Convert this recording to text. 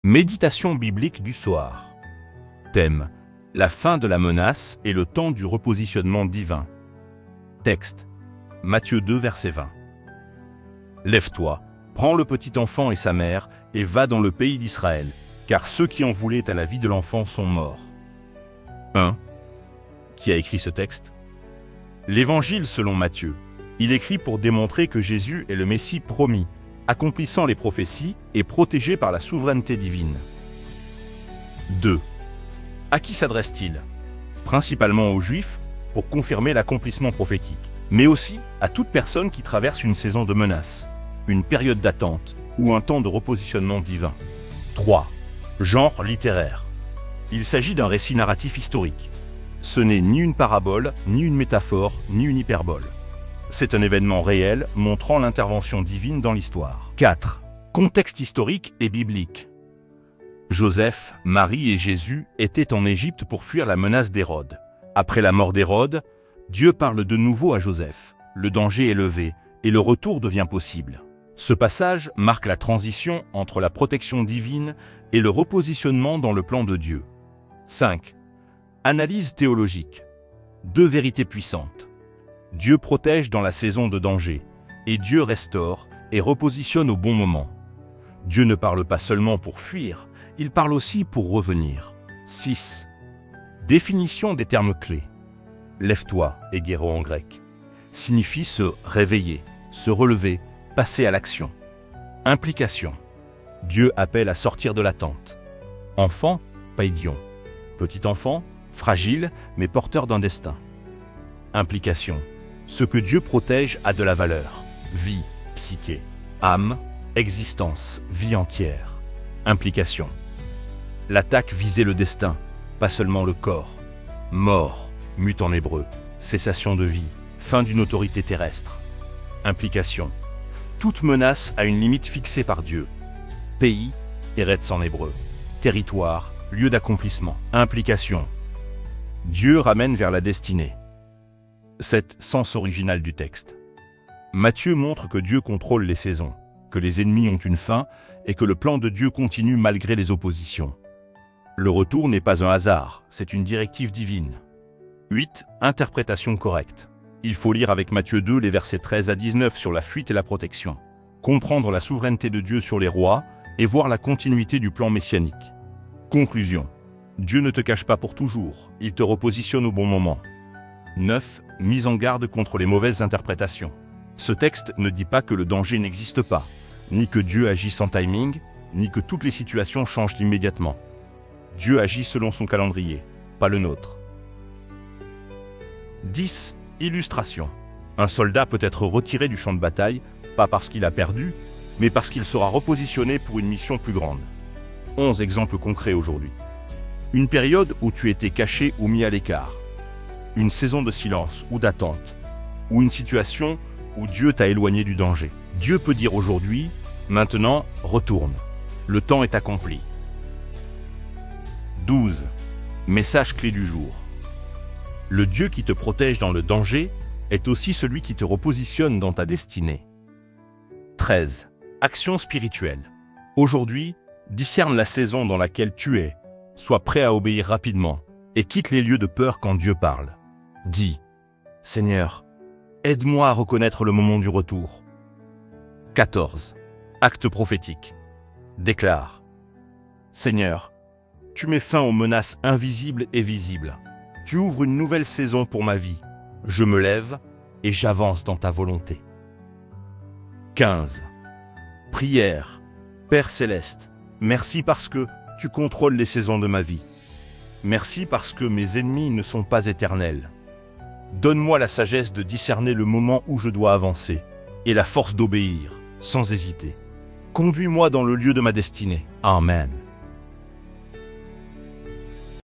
Méditation biblique du soir. Thème: la fin de la menace et le temps du repositionnement divin. Texte: Matthieu 2, verset 20. Lève-toi, prends le petit enfant et sa mère, et va dans le pays d'Israël, car ceux qui en voulaient à la vie de l'enfant sont morts. 1. Qui a écrit ce texte? L'Évangile selon Matthieu. Il écrit pour démontrer que Jésus est le Messie promis, accomplissant les prophéties et protégé par la souveraineté divine. 2. À qui s'adresse-t-il? Principalement aux Juifs, pour confirmer l'accomplissement prophétique, mais aussi à toute personne qui traverse une saison de menace, une période d'attente ou un temps de repositionnement divin. 3. Genre littéraire. Il s'agit d'un récit narratif historique. Ce n'est ni une parabole, ni une métaphore, ni une hyperbole. C'est un événement réel montrant l'intervention divine dans l'histoire. 4. Contexte historique et biblique. Joseph, Marie et Jésus étaient en Égypte pour fuir la menace d'Hérode. Après la mort d'Hérode, Dieu parle de nouveau à Joseph. Le danger est levé et le retour devient possible. Ce passage marque la transition entre la protection divine et le repositionnement dans le plan de Dieu. 5. Analyse théologique. Deux vérités puissantes. Dieu protège dans la saison de danger, et Dieu restaure et repositionne au bon moment. Dieu ne parle pas seulement pour fuir, il parle aussi pour revenir. 6. Définition des termes clés. Lève-toi, égéro en grec, signifie se réveiller, se relever, passer à l'action. Implication. Dieu appelle à sortir de l'attente. Enfant, paidion. Petit enfant, fragile mais porteur d'un destin. Implication. Ce que Dieu protège a de la valeur. Vie, psyché, âme, existence, vie entière. Implication. L'attaque visait le destin, pas seulement le corps. Mort, mute en hébreu, cessation de vie, fin d'une autorité terrestre. Implication. Toute menace a une limite fixée par Dieu. Pays, Eretz en hébreu. Territoire, lieu d'accomplissement. Implication. Dieu ramène vers la destinée. 7. Sens original du texte. Matthieu montre que Dieu contrôle les saisons, que les ennemis ont une fin et que le plan de Dieu continue malgré les oppositions. Le retour n'est pas un hasard, c'est une directive divine. 8. Interprétation correcte. Il faut lire avec Matthieu 2 les versets 13 à 19 sur la fuite et la protection, comprendre la souveraineté de Dieu sur les rois et voir la continuité du plan messianique. Conclusion. Dieu ne te cache pas pour toujours, il te repositionne au bon moment. 9. Mise en garde contre les mauvaises interprétations. Ce texte ne dit pas que le danger n'existe pas, ni que Dieu agit sans timing, ni que toutes les situations changent immédiatement. Dieu agit selon son calendrier, pas le nôtre. 10. Illustration. Un soldat peut être retiré du champ de bataille, pas parce qu'il a perdu, mais parce qu'il sera repositionné pour une mission plus grande. 11 exemples concrets aujourd'hui. Une période où tu étais caché ou mis à l'écart. Une saison de silence ou d'attente, ou une situation où Dieu t'a éloigné du danger. Dieu peut dire aujourd'hui, maintenant, retourne. Le temps est accompli. 12. Message clé du jour. Le Dieu qui te protège dans le danger est aussi celui qui te repositionne dans ta destinée. 13. Action spirituelle. Aujourd'hui, discerne la saison dans laquelle tu es, sois prêt à obéir rapidement et quitte les lieux de peur quand Dieu parle. Dis, Seigneur, aide-moi à reconnaître le moment du retour. 14. Acte prophétique. Déclare, Seigneur, tu mets fin aux menaces invisibles et visibles. Tu ouvres une nouvelle saison pour ma vie. Je me lève et j'avance dans ta volonté. 15. Prière. Père céleste, merci parce que tu contrôles les saisons de ma vie. Merci parce que mes ennemis ne sont pas éternels. Donne-moi la sagesse de discerner le moment où je dois avancer et la force d'obéir, sans hésiter. Conduis-moi dans le lieu de ma destinée. Amen.